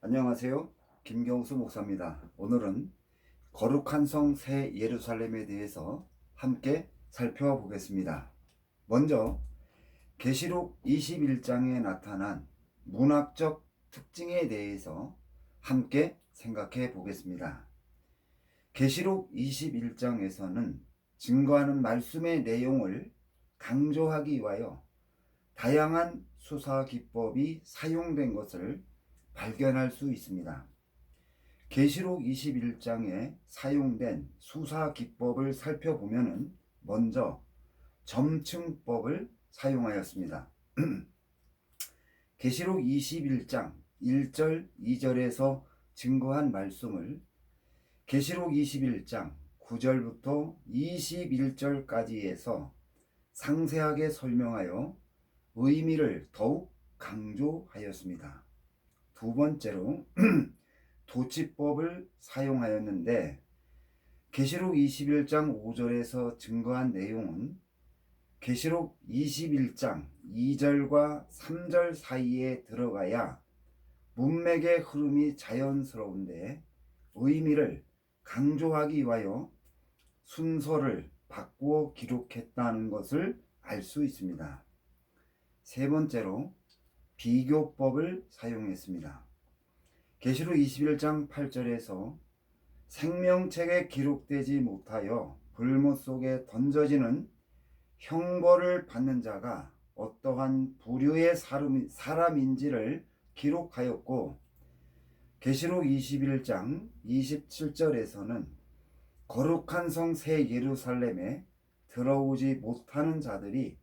안녕하세요. 김경수 목사입니다. 오늘은 거룩한 성 새 예루살렘에 대해서 함께 살펴보겠습니다. 먼저 계시록 21장에 나타난 문학적 특징에 대해서 함께 생각해 보겠습니다. 계시록 21장에서는 증거하는 말씀의 내용을 강조하기 위하여 다양한 수사 기법이 사용된 것을 발견할 수 있습니다. 계시록 21장에 사용된 수사 기법을 살펴보면 먼저 점층법을 사용하였습니다. 계시록 21장 1절 2절에서 증거한 말씀을 계시록 21장 9절부터 21절까지에서 상세하게 설명하여 의미를 더욱 강조하였습니다. 두 번째로 도치법을 사용하였는데 계시록 21장 5절에서 증거한 내용은 계시록 21장 2절과 3절 사이에 들어가야 문맥의 흐름이 자연스러운데 의미를 강조하기 위하여 순서를 바꾸어 기록했다는 것을 알 수 있습니다. 세 번째로 비교법을 사용했습니다. 계시록 21장 8절에서 생명책에 기록되지 못하여 불못 속에 던져지는 형벌을 받는 자가 어떠한 부류의 사람인지를 기록하였고, 계시록 21장 27절에서는 거룩한 성 새 예루살렘에 들어오지 못하는 자들이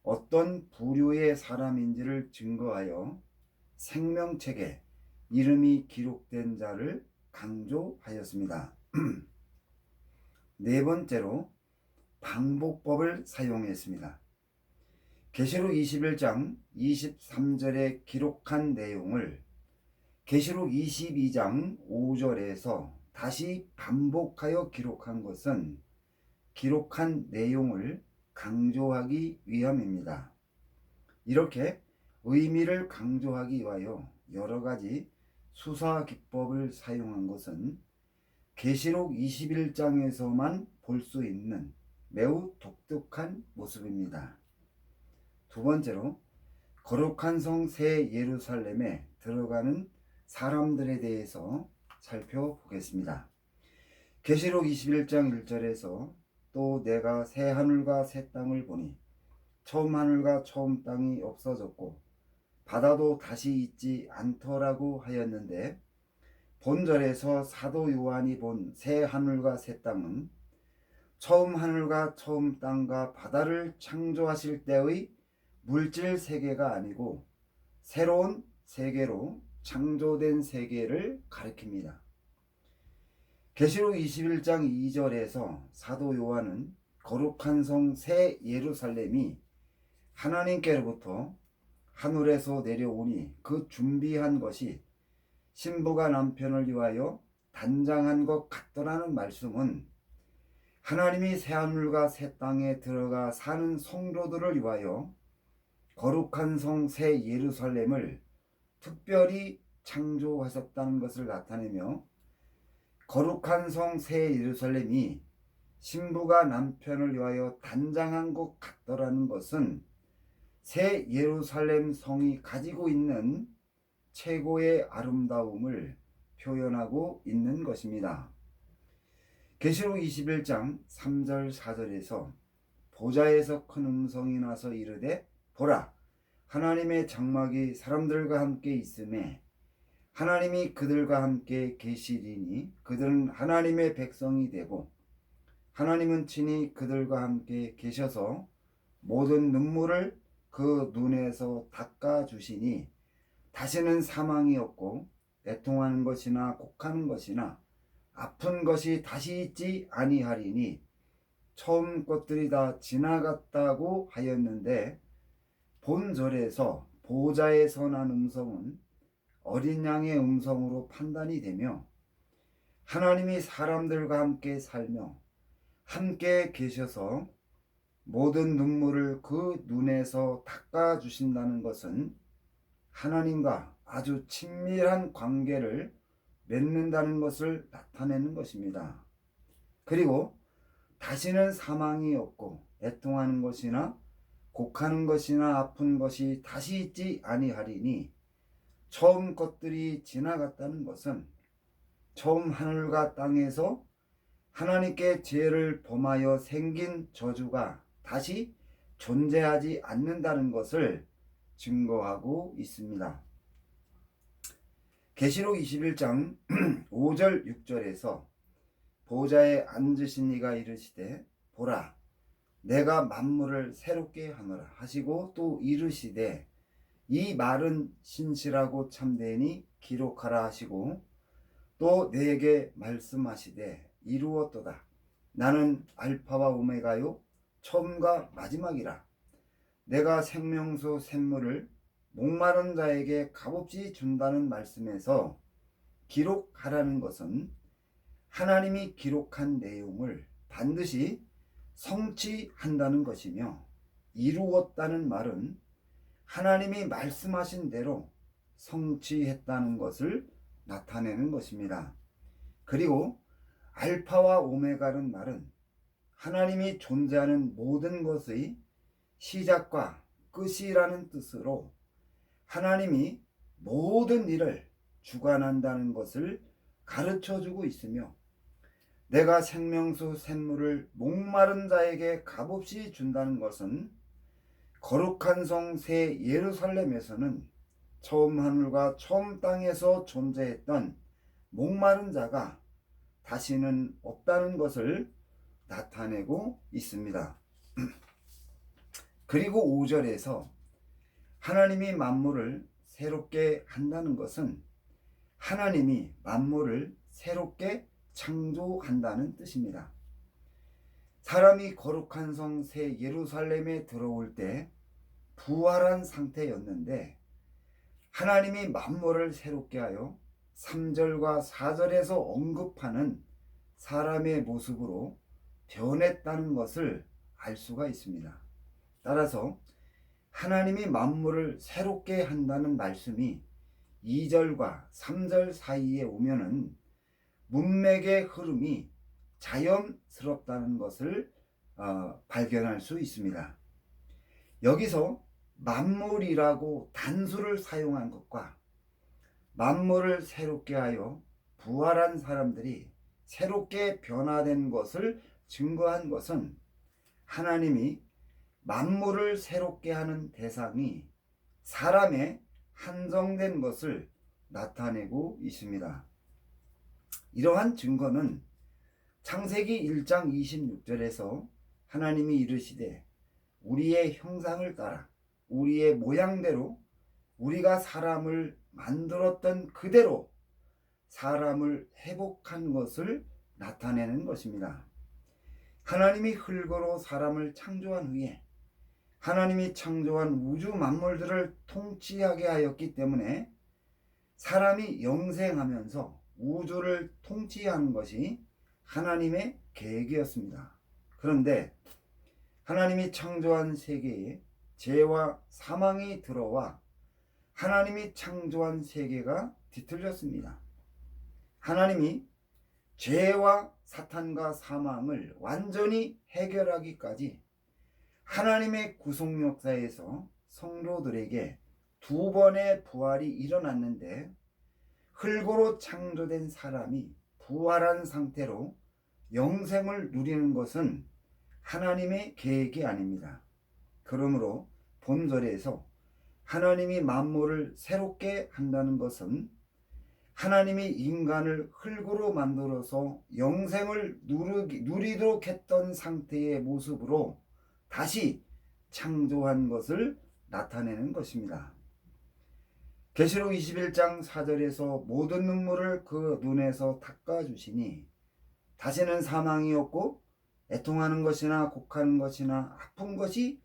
어떤 부류의 사람인지를 증거하여 생명책에 이름이 기록된 자를 강조하였습니다. 네 번째로 방복법을 사용했습니다. 계시록 21장 23절에 기록한 내용을 계시록 22장 5절에서 다시 반복하여 기록한 것은 기록한 내용을 강조하기 위함입니다. 이렇게 의미를 강조하기 위하여 여러 가지 수사 기법을 사용한 것은 계시록 21장에서만 볼 수 있는 매우 독특한 모습입니다. 두 번째로 거룩한 성 새 예루살렘에 들어가는 사람들에 대해서 살펴보겠습니다. 계시록 21장 1절에서 또 내가 새 하늘과 새 땅을 보니 처음 하늘과 처음 땅이 없어졌고 바다도 다시 있지 않더라고 하였는데, 본절에서 사도 요한이 본 새 하늘과 새 땅은 처음 하늘과 처음 땅과 바다를 창조하실 때의 물질 세계가 아니고 새로운 세계로 창조된 세계를 가리킵니다. 계시록 21장 2절에서 사도 요한은 거룩한 성 새 예루살렘이 하나님께로부터 하늘에서 내려오니 그 준비한 것이 신부가 남편을 위하여 단장한 것 같더라는 말씀은 하나님이 새하늘과 새 땅에 들어가 사는 성도들을 위하여 거룩한 성 새 예루살렘을 특별히 창조하셨다는 것을 나타내며, 거룩한 성 새 예루살렘이 신부가 남편을 위하여 단장한 것 같더라는 것은 새 예루살렘 성이 가지고 있는 최고의 아름다움을 표현하고 있는 것입니다. 계시록 21장 3절 4절에서 보좌에서 큰 음성이 나서 이르되 보라, 하나님의 장막이 사람들과 함께 있음에 하나님이 그들과 함께 계시리니 그들은 하나님의 백성이 되고 하나님은 친히 그들과 함께 계셔서 모든 눈물을 그 눈에서 닦아주시니 다시는 사망이 없고 애통하는 것이나 곡하는 것이나 아픈 것이 다시 있지 아니하리니 처음 것들이 다 지나갔다고 하였는데, 본절에서 보좌에서 난 음성은 어린 양의 음성으로 판단이 되며 하나님이 사람들과 함께 살며 함께 계셔서 모든 눈물을 그 눈에서 닦아주신다는 것은 하나님과 아주 친밀한 관계를 맺는다는 것을 나타내는 것입니다. 그리고 다시는 사망이 없고 애통하는 것이나 곡하는 것이나 아픈 것이 다시 있지 아니하리니, 처음 것들이 지나갔다는 것은 처음 하늘과 땅에서 하나님께 죄를 범하여 생긴 저주가 다시 존재하지 않는다는 것을 증거하고 있습니다. 계시록 21장 5절 6절에서 보좌에 앉으신 이가 이르시되 보라 내가 만물을 새롭게 하노라 하시고, 또 이르시되 이 말은 신실하고 참되니 기록하라 하시고, 또 내게 말씀하시되 이루었도다. 나는 알파와 오메가요 처음과 마지막이라. 내가 생명수 샘물을 목마른 자에게 값없이 준다는 말씀에서 기록하라는 것은 하나님이 기록한 내용을 반드시 성취한다는 것이며, 이루었다는 말은 하나님이 말씀하신 대로 성취했다는 것을 나타내는 것입니다. 그리고 알파와 오메가는 말은 하나님이 존재하는 모든 것의 시작과 끝이라는 뜻으로 하나님이 모든 일을 주관한다는 것을 가르쳐주고 있으며, 내가 생명수 샘물을 목마른 자에게 값없이 준다는 것은 거룩한 성 새 예루살렘에서는 처음 하늘과 처음 땅에서 존재했던 목마른 자가 다시는 없다는 것을 나타내고 있습니다. 그리고 5절에서 하나님이 만물을 새롭게 한다는 것은 하나님이 만물을 새롭게 창조한다는 뜻입니다. 사람이 거룩한 성 새 예루살렘에 들어올 때 부활한 상태였는데, 하나님이 만물을 새롭게 하여 3절과 4절에서 언급하는 사람의 모습으로 변했다는 것을 알 수가 있습니다. 따라서 하나님이 만물을 새롭게 한다는 말씀이 2절과 3절 사이에 오면은 문맥의 흐름이 자연스럽다는 것을 발견할 수 있습니다. 여기서 만물이라고 단수를 사용한 것과 만물을 새롭게 하여 부활한 사람들이 새롭게 변화된 것을 증거한 것은 하나님이 만물을 새롭게 하는 대상이 사람에 한정된 것을 나타내고 있습니다. 이러한 증거는 창세기 1장 26절에서 하나님이 이르시되 우리의 형상을 따라 우리의 모양대로 우리가 사람을 만들었던 그대로 사람을 회복한 것을 나타내는 것입니다. 하나님이 흙으로 사람을 창조한 후에 하나님이 창조한 우주 만물들을 통치하게 하였기 때문에 사람이 영생하면서 우주를 통치하는 것이 하나님의 계획이었습니다. 그런데 하나님이 창조한 세계에 죄와 사망이 들어와 하나님이 창조한 세계가 뒤틀렸습니다. 하나님이 죄와 사탄과 사망을 완전히 해결하기까지 하나님의 구속 역사에서 성도들에게 2번의 부활이 일어났는데, 흙으로 창조된 사람이 부활한 상태로 영생을 누리는 것은 하나님의 계획이 아닙니다. 그러므로 본절에서 하나님이 만물을 새롭게 한다는 것은 하나님이 인간을 흙으로 만들어서 영생을 누리도록 했던 상태의 모습으로 다시 창조한 것을 나타내는 것입니다. 계시록 21장 4절에서 모든 눈물을 그 눈에서 닦아주시니 다시는 사망이 없고 애통하는 것이나 곡하는 것이나 아픈 것이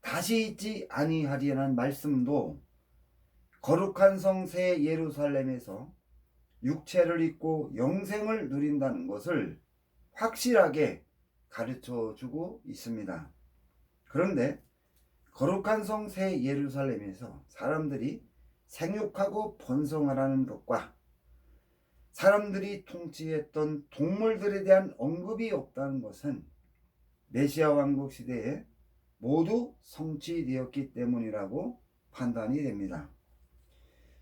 다시 있지 아니하리라는 말씀도 거룩한 성 새 예루살렘에서 육체를 입고 영생을 누린다는 것을 확실하게 가르쳐주고 있습니다. 그런데 거룩한 성 새 예루살렘에서 사람들이 생육하고 번성하라는 것과 사람들이 통치했던 동물들에 대한 언급이 없다는 것은 메시아 왕국 시대에 모두 성취되었기 때문이라고 판단이 됩니다.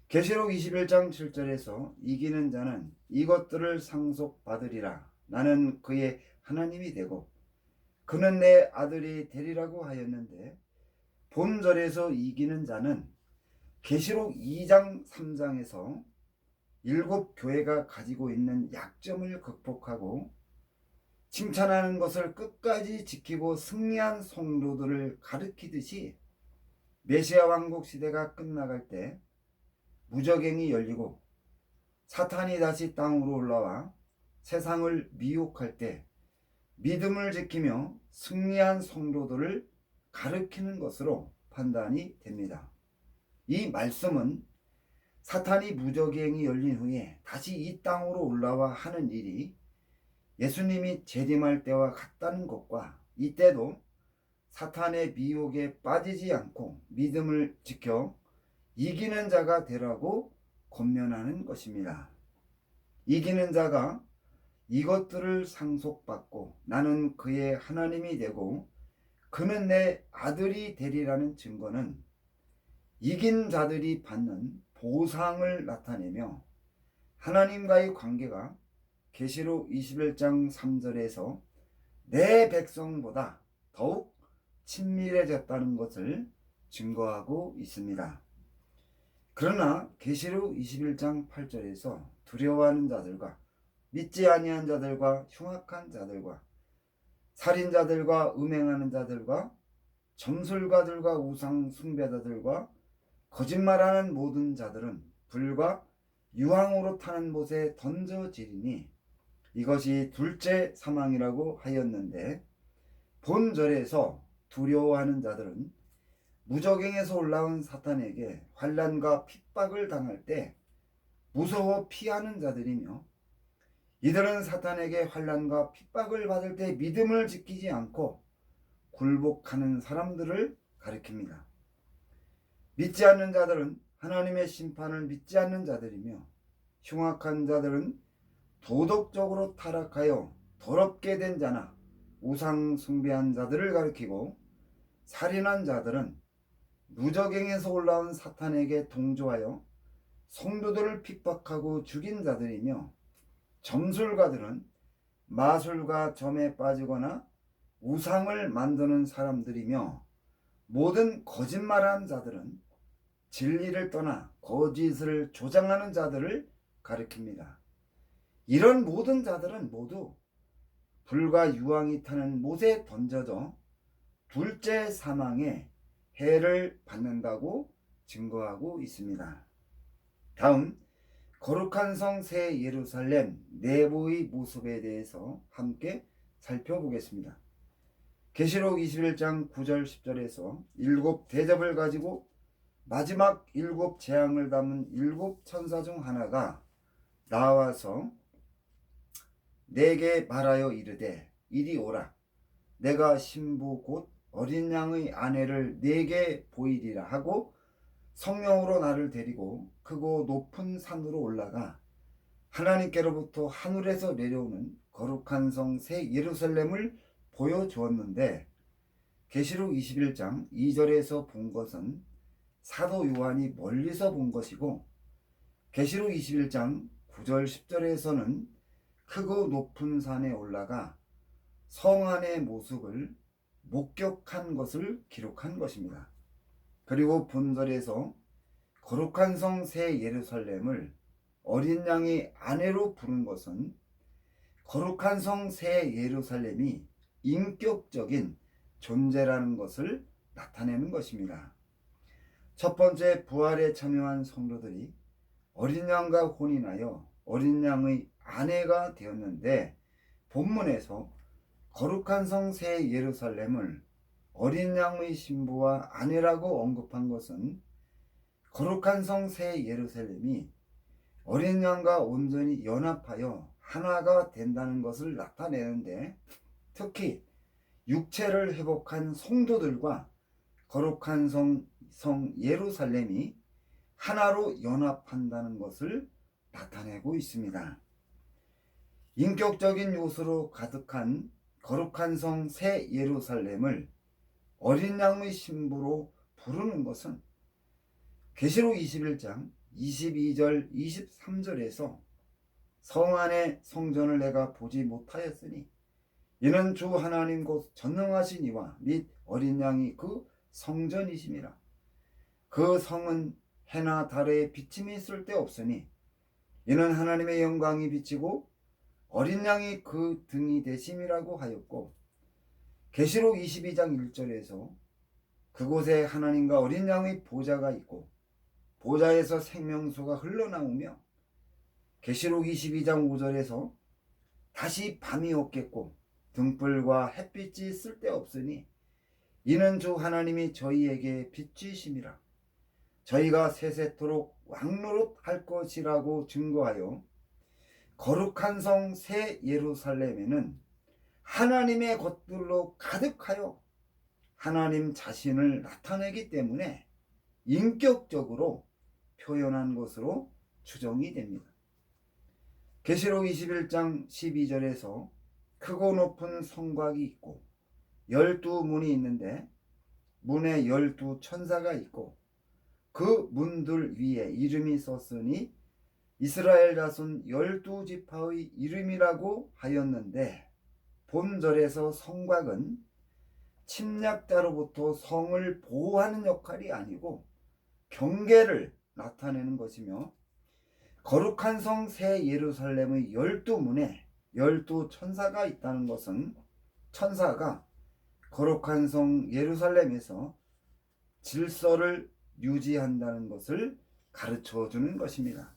계시록 21장 7절에서 이기는 자는 이것들을 상속받으리라. 나는 그의 하나님이 되고 그는 내 아들이 되리라고 하였는데, 본절에서 이기는 자는 계시록 2장 3장에서 7교회가 가지고 있는 약점을 극복하고 칭찬하는 것을 끝까지 지키고 승리한 성도들을 가리키듯이, 메시아 왕국 시대가 끝나갈 때 무저갱이 열리고 사탄이 다시 땅으로 올라와 세상을 미혹할 때 믿음을 지키며 승리한 성도들을 가리키는 것으로 판단이 됩니다. 이 말씀은 사탄이 무저갱이 열린 후에 다시 이 땅으로 올라와 하는 일이 예수님이 재림할 때와 같다는 것과, 이때도 사탄의 미혹에 빠지지 않고 믿음을 지켜 이기는 자가 되라고 권면하는 것입니다. 이기는 자가 이것들을 상속받고 나는 그의 하나님이 되고 그는 내 아들이 되리라는 증거는 이긴 자들이 받는 보상을 나타내며 하나님과의 관계가 계시록 21장 3절에서 내 백성보다 더욱 친밀해졌다는 것을 증거하고 있습니다. 그러나 계시록 21장 8절에서 두려워하는 자들과 믿지 아니한 자들과 흉악한 자들과 살인자들과 음행하는 자들과 점술가들과 우상 숭배자들과 거짓말하는 모든 자들은 불과 유황으로 타는 못에 던져지리니 이것이 둘째 사망이라고 하였는데, 본절에서 두려워하는 자들은 무저갱에서 올라온 사탄에게 환난과 핍박을 당할 때 무서워 피하는 자들이며, 이들은 사탄에게 환난과 핍박을 받을 때 믿음을 지키지 않고 굴복하는 사람들을 가리킵니다. 믿지 않는 자들은 하나님의 심판을 믿지 않는 자들이며, 흉악한 자들은 도덕적으로 타락하여 더럽게 된 자나 우상 숭배한 자들을 가리키고, 살인한 자들은 무저갱에서 올라온 사탄에게 동조하여 성도들을 핍박하고 죽인 자들이며, 점술가들은 마술과 점에 빠지거나 우상을 만드는 사람들이며, 모든 거짓말하는 자들은 진리를 떠나 거짓을 조장하는 자들을 가리킵니다. 이런 모든 자들은 모두 불과 유황이 타는 못에 던져져 둘째 사망의 해를 받는다고 증거하고 있습니다. 다음, 거룩한 성 새 예루살렘 내부의 모습에 대해서 함께 살펴보겠습니다. 계시록 21장 9절 10절에서 7 대접을 가지고 마지막 7 재앙을 담은 7 천사 중 하나가 나와서 내게 말하여 이르되 이리 오라. 내가 신부 곧 어린 양의 아내를 내게 보이리라 하고 성령으로 나를 데리고 크고 높은 산으로 올라가 하나님께로부터 하늘에서 내려오는 거룩한 성 새 예루살렘을 보여주었는데, 계시록 21장 2절에서 본 것은 사도 요한이 멀리서 본 것이고, 계시록 21장 9절 10절에서는 크고 높은 산에 올라가 성 안의 모습을 목격한 것을 기록한 것입니다. 그리고 본절에서 거룩한 성 새 예루살렘을 어린 양의 아내로 부른 것은 거룩한 성 새 예루살렘이 인격적인 존재라는 것을 나타내는 것입니다. 첫 번째, 부활에 참여한 성도들이 어린 양과 혼인하여 어린 양의 아내가 되었는데, 본문에서 거룩한 성 새 예루살렘을 어린 양의 신부와 아내라고 언급한 것은 거룩한 성 새 예루살렘이 어린 양과 온전히 연합하여 하나가 된다는 것을 나타내는데, 특히 육체를 회복한 성도들과 거룩한 성 예루살렘이 하나로 연합한다는 것을 나타내고 있습니다. 인격적인 요소로 가득한 거룩한 성 새 예루살렘을 어린 양의 신부로 부르는 것은 계시록 21장 22절 23절에서 성 안의 성전을 내가 보지 못하였으니 이는 주 하나님 곧 전능하신 이와 및 어린 양이 그 성전이심이라. 그 성은 해나 달의 비침이 쓸데없으니 이는 하나님의 영광이 비치고 어린 양이 그 등이 되심이라고 하였고, 계시록 22장 1절에서 그곳에 하나님과 어린 양의 보좌가 있고 보좌에서 생명수가 흘러나오며, 계시록 22장 5절에서 다시 밤이 없겠고 등불과 햇빛이 쓸데없으니 이는 주 하나님이 저희에게 빛이심이라. 저희가 세세토록 왕노릇 할 것이라고 증거하여 거룩한 성 새 예루살렘에는 하나님의 것들로 가득하여 하나님 자신을 나타내기 때문에 인격적으로 표현한 것으로 추정이 됩니다. 계시록 21장 12절에서 크고 높은 성곽이 있고 12문이 있는데 문에 12천사가 있고 그 문들 위에 이름이 썼으니 이스라엘 자손 12지파의 이름이라고 하였는데, 본절에서 성곽은 침략자로부터 성을 보호하는 역할이 아니고 경계를 나타내는 것이며, 거룩한 성 새 예루살렘의 12문에 12천사가 있다는 것은 천사가 거룩한 성 예루살렘에서 질서를 유지한다는 것을 가르쳐 주는 것입니다.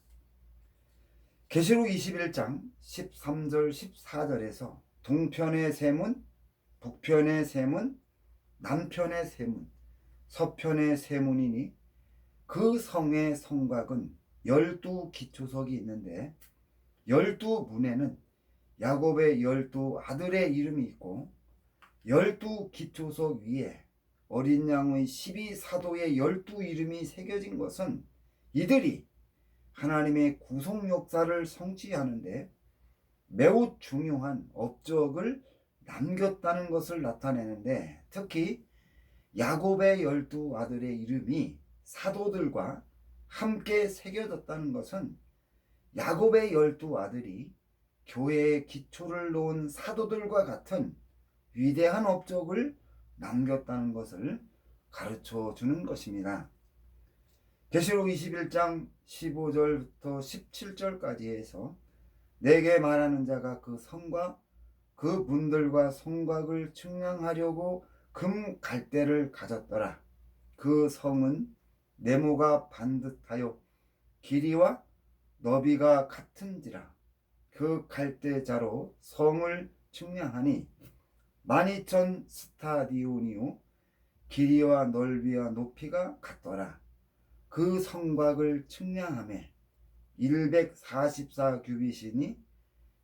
계시록 21장 13절 14절에서 동편의 세 문, 북편의 세 문, 남편의 세 문, 서편의 세 문이니 그 성의 성곽은 12기초석이 있는데 12문에는 야곱의 12아들의 이름이 있고 12기초석 위에 어린 양의 12사도의 12이름이 새겨진 것은 이들이 하나님의 구속 역사를 성취하는데 매우 중요한 업적을 남겼다는 것을 나타내는데, 특히 야곱의 12아들의 이름이 사도들과 함께 새겨졌다는 것은 야곱의 12아들이 교회의 기초를 놓은 사도들과 같은 위대한 업적을 남겼다는 것을 가르쳐 주는 것입니다. 계시록 21장 15절부터 17절까지 해서 내게 말하는 자가 그 성과 그 문들과 성곽을 측량하려고 금 갈대를 가졌더라. 그 성은 네모가 반듯하여 길이와 너비가 같은지라. 그 갈대자로 성을 측량하니 12,000 스타디온이요 길이와 넓이와 높이가 같더라. 그 성곽을 측량하매 144규빗이니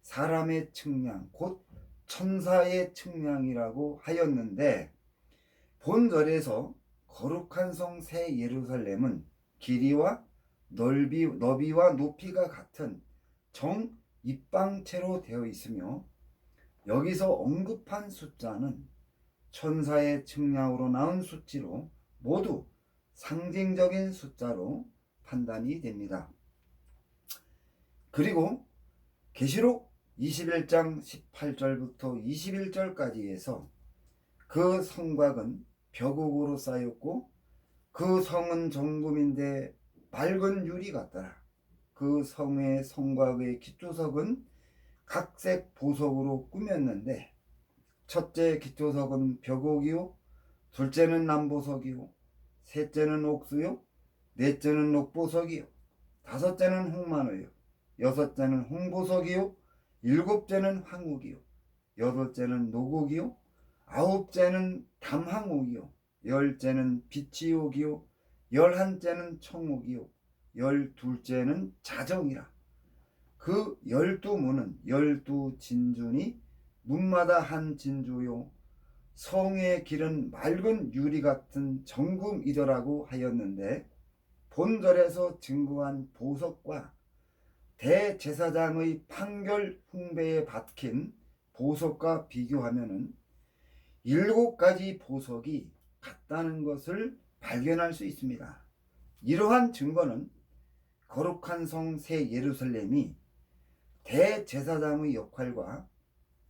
사람의 측량 곧 천사의 측량이라고 하였는데, 본절에서 거룩한 성 새 예루살렘은 길이와 너비와 높이가 같은 정 입방체로 되어 있으며, 여기서 언급한 숫자는 천사의 측량으로 나온 수치로 모두 상징적인 숫자로 판단이 됩니다. 그리고 계시록 21장 18절부터 21절까지 해서 그 성곽은 벼곡으로 쌓였고 그 성은 정금인데 맑은 유리 같더라. 그 성의 성곽의 기초석은 각색 보석으로 꾸몄는데, 첫째 기초석은 벼곡이요, 둘째는 남보석이요, 셋째는 옥수요, 넷째는 녹보석이요, 다섯째는 홍마노요, 여섯째는 홍보석이요, 일곱째는 황옥이요, 여덟째는 노곡이요, 아홉째는 담항옥이요, 열째는 비치옥이요, 열한째는 청옥이요, 열둘째는 자정이라. 그 12문은 12진주니 문마다 한 진주요 성의 길은 맑은 유리 같은 정금이더라고 하였는데, 본절에서 증거한 보석과 대제사장의 판결 흉배에 박힌 보석과 비교하면은 7가지 보석이 같다는 것을 발견할 수 있습니다. 이러한 증거는 거룩한 성 새 예루살렘이 대제사장의 역할과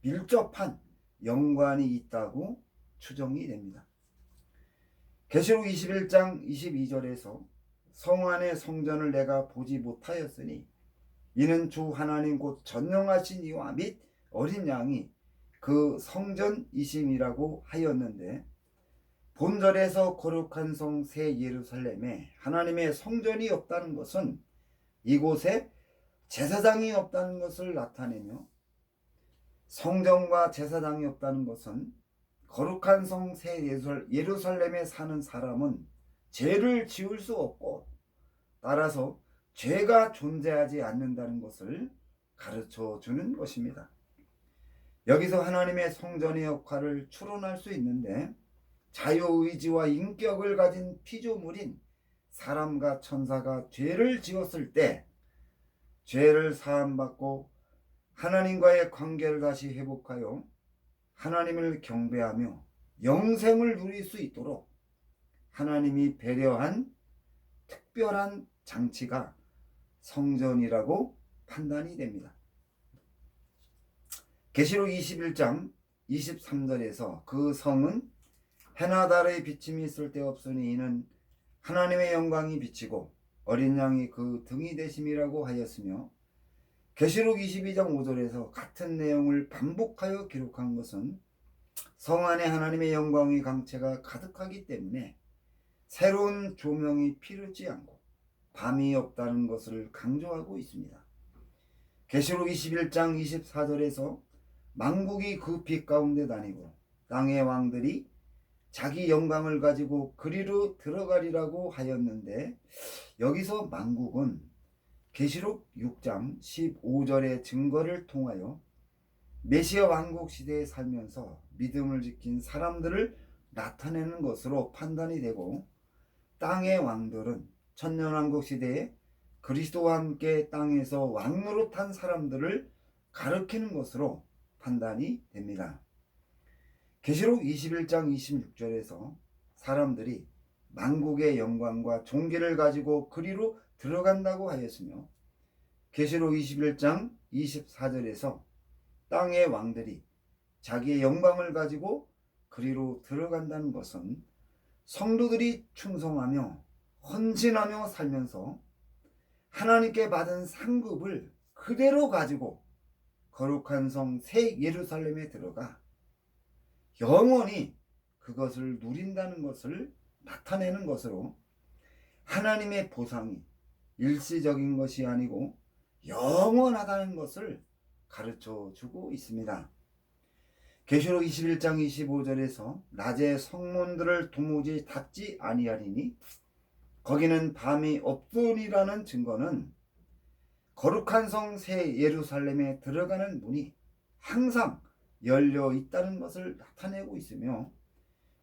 밀접한 연관이 있다고 추정이 됩니다. 계시록 21장 22절에서 성 안의 성전을 내가 보지 못하였으니 이는 주 하나님 곧 전능하신 이와 및 어린 양이 그 성전이심이라고 하였는데, 본절에서 거룩한 성 새 예루살렘에 하나님의 성전이 없다는 것은 이곳에 제사장이 없다는 것을 나타내며, 성전과 제사장이 없다는 것은 거룩한 성 새 예루살렘에 사는 사람은 죄를 지을 수 없고 따라서 죄가 존재하지 않는다는 것을 가르쳐 주는 것입니다. 여기서 하나님의 성전의 역할을 추론할 수 있는데, 자유의지와 인격을 가진 피조물인 사람과 천사가 죄를 지었을 때 죄를 사함받고 하나님과의 관계를 다시 회복하여 하나님을 경배하며 영생을 누릴 수 있도록 하나님이 배려한 특별한 장치가 성전이라고 판단이 됩니다. 계시록 21장 23절에서 그 성은 해나 달의 비침이 쓸데없으니 이는 하나님의 영광이 비치고 어린 양이 그 등이 되심이라고 하였으며, 계시록 22장 5절에서 같은 내용을 반복하여 기록한 것은 성 안에 하나님의 영광의 강체가 가득하기 때문에 새로운 조명이 필요치 않고 밤이 없다는 것을 강조하고 있습니다. 계시록 21장 24절에서 만국이 그 빛 가운데 다니고 땅의 왕들이 자기 영광을 가지고 그리로 들어가리라고 하였는데, 여기서 만국은 계시록 6장 15절의 증거를 통하여 메시아 왕국 시대에 살면서 믿음을 지킨 사람들을 나타내는 것으로 판단이 되고, 땅의 왕들은 천년왕국 시대에 그리스도와 함께 땅에서 왕노릇한 사람들을 가리키는 것으로 판단이 됩니다. 계시록 21장 26절에서 사람들이 만국의 영광과 존귀를 가지고 그리로 들어간다고 하였으며, 계시록 21장 24절에서 땅의 왕들이 자기의 영광을 가지고 그리로 들어간다는 것은 성도들이 충성하며 헌신하며 살면서 하나님께 받은 상급을 그대로 가지고 거룩한 성 새 예루살렘에 들어가 영원히 그것을 누린다는 것을 나타내는 것으로, 하나님의 보상이 일시적인 것이 아니고 영원하다는 것을 가르쳐 주고 있습니다. 계시록 21장 25절에서 낮에 성문들을 도무지 닫지 아니하리니 거기는 밤이 없으리라는 증거는 거룩한 성 새 예루살렘에 들어가는 문이 항상 열려 있다는 것을 나타내고 있으며,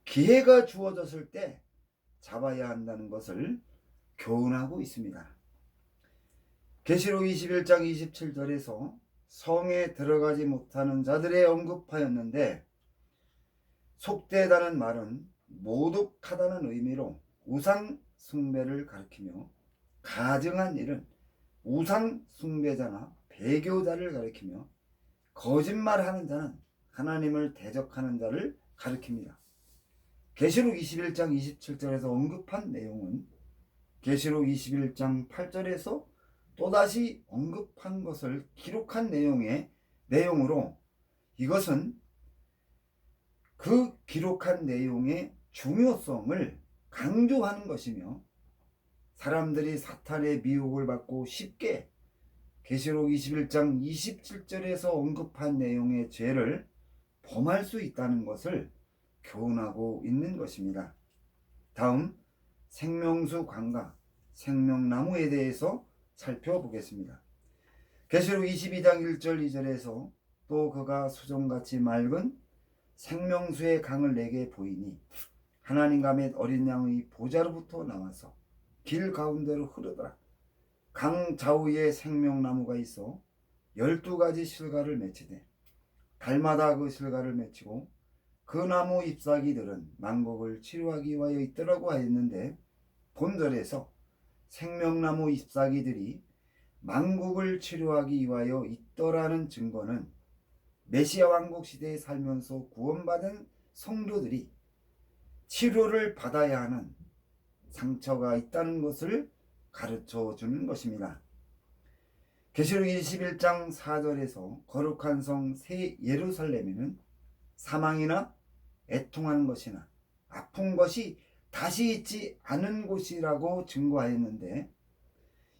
기회가 주어졌을 때 잡아야 한다는 것을 교훈하고 있습니다. 계시록 21장 27절에서 성에 들어가지 못하는 자들에 언급하였는데, 속되다는 말은 모독하다는 의미로 우상 숭배를 가리키며, 가증한 일은 우상 숭배자나 배교자를 가리키며, 거짓말하는 자는 하나님을 대적하는 자를 가리킵니다. 계시록 21장 27절에서 언급한 내용은 계시록 21장 8절에서 또다시 언급한 것을 기록한 내용으로, 이것은 그 기록한 내용의 중요성을 강조하는 것이며, 사람들이 사탄의 미혹을 받고 쉽게 계시록 21장 27절에서 언급한 내용의 죄를 범할 수 있다는 것을 교훈하고 있는 것입니다. 다음 생명수 관과 생명나무에 대해서 살펴보겠습니다. 계시록 22장 1절 2절에서 또 그가 수정같이 맑은 생명수의 강을 내게 보이니 하나님과 및 어린 양의 보좌로부터 나와서 길 가운데로 흐르더라. 강 좌우에 생명나무가 있어 12가지 실과를 맺히되 달마다 그 실과를 맺히고 그 나무 잎사귀들은 만국을 치료하기 위하여 있더라고 하였는데, 본절에서 생명나무 잎사귀들이 만국을 치료하기 위하여 있더라는 증거는 메시아 왕국 시대에 살면서 구원받은 성도들이 치료를 받아야 하는 상처가 있다는 것을 가르쳐 주는 것입니다. 계시록 21장 4절에서 거룩한 성 새 예루살렘에는 사망이나 애통하는 것이나 아픈 것이 다시 있지 않은 곳이라고 증거하였는데,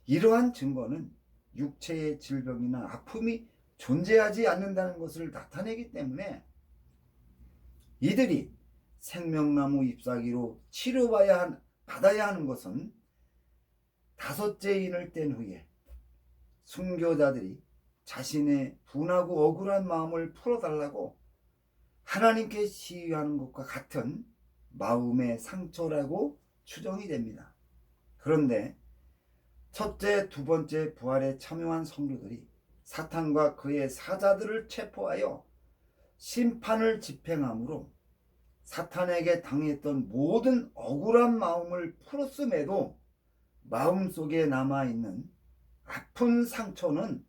이러한 증거는 육체의 질병이나 아픔이 존재하지 않는다는 것을 나타내기 때문에 이들이 생명나무 잎사귀로 받아야 하는 것은 5째 인을 뗀 후에 순교자들이 자신의 분하고 억울한 마음을 풀어달라고 하나님께 시위하는 것과 같은 마음의 상처라고 추정이 됩니다. 그런데 첫째, 두 번째 부활에 참여한 성도들이 사탄과 그의 사자들을 체포하여 심판을 집행함으로 사탄에게 당했던 모든 억울한 마음을 풀었음에도 마음속에 남아있는 아픈 상처는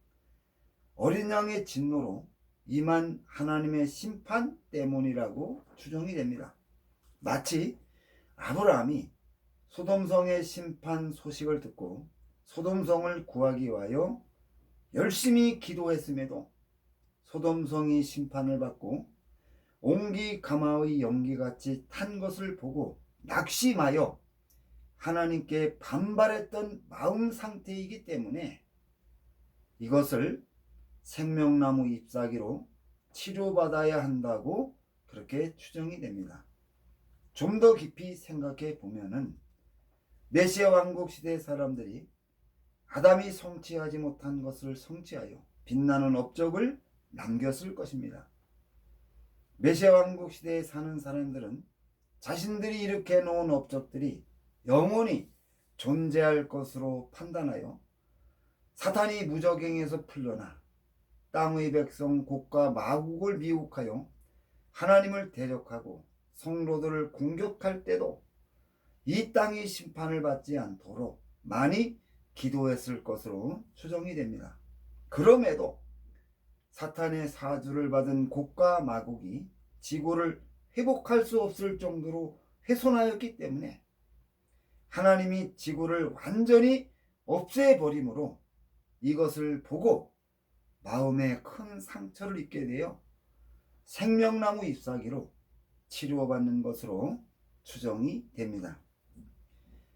어린 양의 진노로 임한 하나님의 심판 때문이라고 추정이 됩니다. 마치 아브라함이 소돔성의 심판 소식을 듣고 소돔성을 구하기 위하여 열심히 기도했음에도 소돔성이 심판을 받고 옹기 가마의 연기같이 탄 것을 보고 낙심하여 하나님께 반발했던 마음 상태이기 때문에 이것을 생명나무 잎사귀로 치료받아야 한다고 그렇게 추정이 됩니다. 좀 더 깊이 생각해 보면은 메시아 왕국 시대 사람들이 아담이 성취하지 못한 것을 성취하여 빛나는 업적을 남겼을 것입니다. 메시아 왕국 시대에 사는 사람들은 자신들이 일으켜 놓은 업적들이 영원히 존재할 것으로 판단하여 사탄이 무적행에서 풀려나 땅의 백성 곡과 마국을 미혹하여 하나님을 대적하고 성도들을 공격할 때도 이 땅이 심판을 받지 않도록 많이 기도했을 것으로 추정이 됩니다. 그럼에도 사탄의 사주를 받은 곡과 마곡이 지구를 회복할 수 없을 정도로 훼손하였기 때문에 하나님이 지구를 완전히 없애버림으로 이것을 보고 마음에 큰 상처를 입게 되어 생명나무 잎사귀로 치료받는 것으로 추정이 됩니다.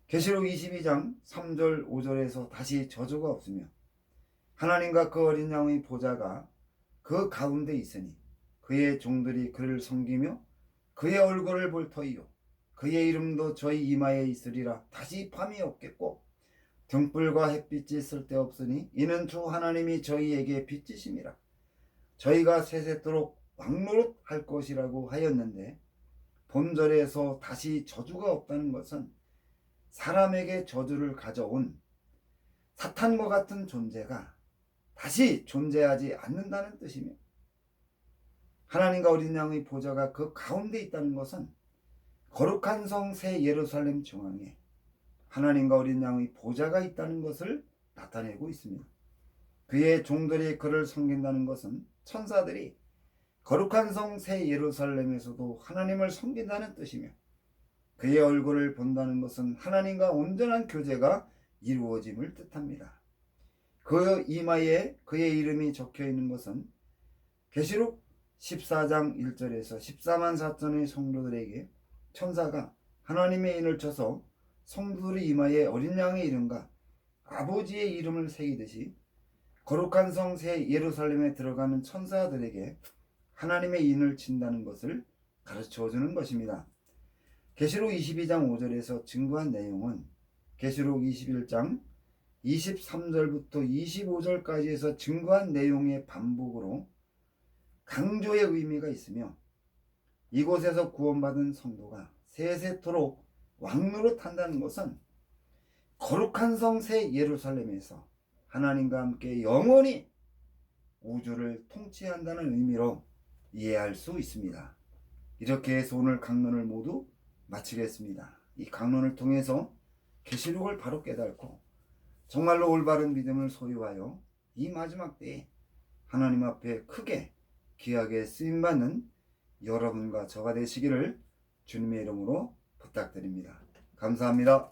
계시록 22장 3절 5절에서 다시 저주가 없으며 하나님과 그 어린 양의 보좌가 그 가운데 있으니 그의 종들이 그를 섬기며 그의 얼굴을 볼 터이요 그의 이름도 저희 이마에 있으리라. 다시 밤이 없겠고 등불과 햇빛이 쓸데없으니 이는 주 하나님이 저희에게 빛이심이라. 저희가 세세토록 왕노릇 할 것이라고 하였는데, 본절에서 다시 저주가 없다는 것은 사람에게 저주를 가져온 사탄과 같은 존재가 다시 존재하지 않는다는 뜻이며, 하나님과 어린 양의 보좌가 그 가운데 있다는 것은 거룩한 성 새 예루살렘 중앙에 하나님과 어린 양의 보좌가 있다는 것을 나타내고 있습니다. 그의 종들이 그를 섬긴다는 것은 천사들이 거룩한 성 새 예루살렘에서도 하나님을 섬긴다는 뜻이며, 그의 얼굴을 본다는 것은 하나님과 온전한 교제가 이루어짐을 뜻합니다. 그 이마에 그의 이름이 적혀 있는 것은 계시록 14장 1절에서 14만 4천의 성도들에게 천사가 하나님의 인을 쳐서 성도들의 이마에 어린 양의 이름과 아버지의 이름을 새기듯이 거룩한 성 새 예루살렘에 들어가는 천사들에게 하나님의 인을 친다는 것을 가르쳐 주는 것입니다. 계시록 22장 5절에서 증거한 내용은 계시록 21장 23절부터 25절까지에서 증거한 내용의 반복으로 강조의 의미가 있으며, 이곳에서 구원받은 성도가 세세토록 왕노릇한다는 것은 거룩한 성 새 예루살렘에서 하나님과 함께 영원히 우주를 통치한다는 의미로 이해할 수 있습니다. 이렇게 해서 오늘 강론을 모두 마치겠습니다. 이 강론을 통해서 계시록을 바로 깨닫고 정말로 올바른 믿음을 소유하여 이 마지막 때에 하나님 앞에 크게 귀하게 쓰임받는 여러분과 저가 되시기를 주님의 이름으로 부탁드립니다. 감사합니다.